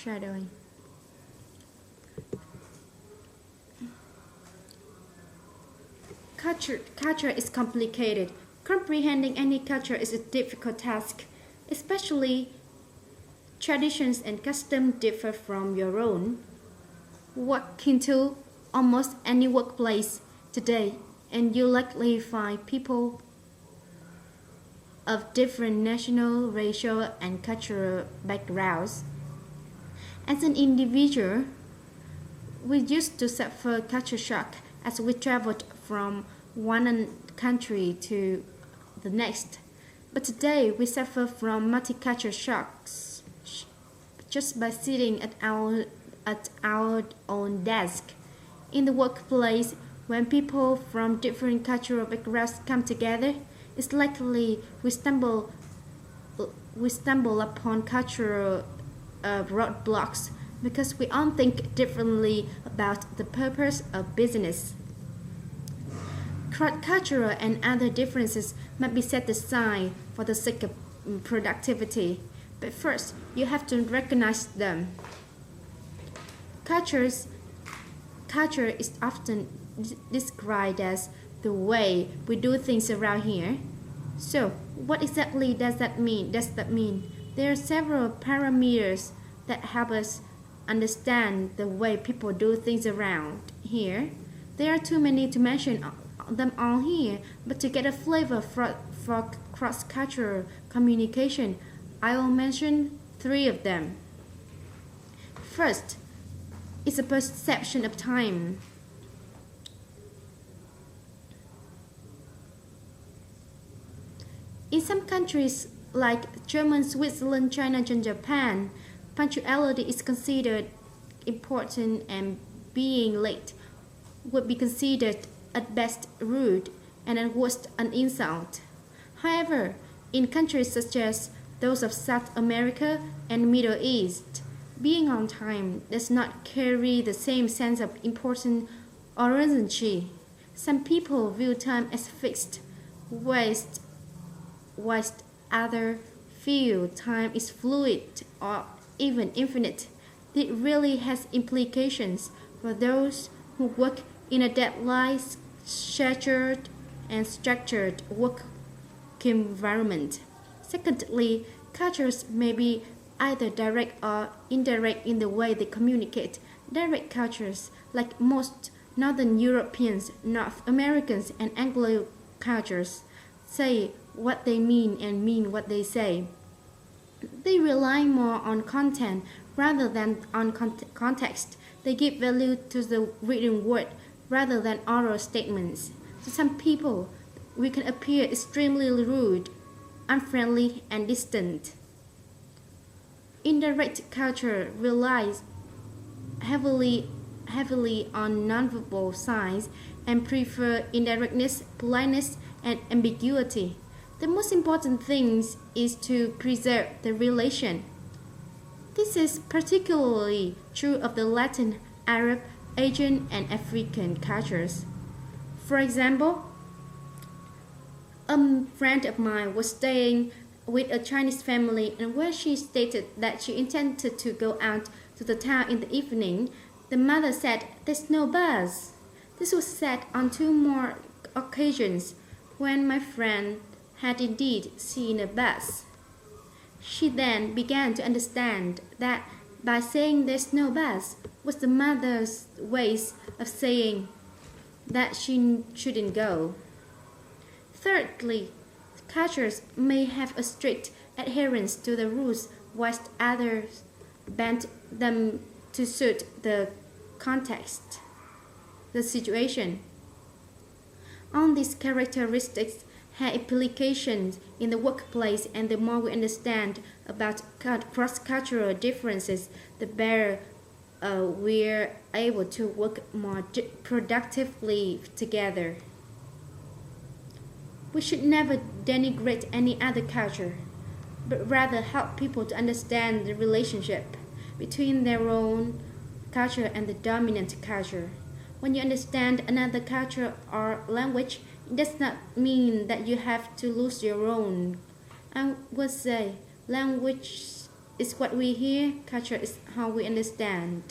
Shadowing. Culture is complicated. Comprehending any culture is a difficult task, especially traditions and customs differ from your own. Walk into almost any workplace today, and you likely find people of different national, racial, and cultural backgrounds. As an individual, we used to suffer culture shock as we traveled from one country to the next. But today we suffer from multicultural shocks just by sitting at our own desk. In the workplace, when people from different cultural backgrounds come together, it's likely we stumble upon cultural roadblocks because we all think differently about the purpose of business. Cultural and other differences might be set aside for the sake of productivity, but first you have to recognize them. Cultures, Culture is often described as the way we do things around here. So, what exactly does that mean? There are several parameters that help us understand the way people do things around here. There are too many to mention them all here, but to get a flavor for cross-cultural communication, I will mention three of them. First, it's a perception of time. In some countries like Germany, Switzerland, China, and Japan, punctuality is considered important and being late would be considered at best rude and at worst an insult. However, in countries such as those of South America and Middle East, being on time does not carry the same sense of importance or urgency. Some people view time as fixed, whilst others feel time is fluid or even infinite. It really has implications for those who work in a deadline scheduled and structured work environment. Secondly, cultures may be either direct or indirect in the way they communicate. Direct cultures, like most Northern Europeans, North Americans, and Anglo cultures, say what they mean and mean what they say. They rely more on content rather than on context. They give value to the written word rather than oral statements. To some people, we can appear extremely rude, unfriendly, and distant. Indirect culture relies heavily on nonverbal signs and prefer indirectness, politeness, and ambiguity. The most important thing is to preserve the relation. This is particularly true of the Latin, Arab, Asian, and African cultures. For example, a friend of mine was staying with a Chinese family, and when she stated that she intended to go out to the town in the evening, the mother said, "There's no bus." This was said on two more occasions when my friend had indeed seen a bus. She then began to understand that by saying "there's no bus" was the mother's way of saying that she shouldn't go. Thirdly, cultures may have a strict adherence to the rules whilst others bend them to suit the context, the situation. All these characteristics have implications in the workplace, and the more we understand about cross-cultural differences, the better we're able to work more productively together. We should never denigrate any other culture, but rather help people to understand the relationship between their own culture and the dominant culture. When you understand another culture or language, it does not mean that you have to lose your own. I would say language is what we hear, culture is how we understand.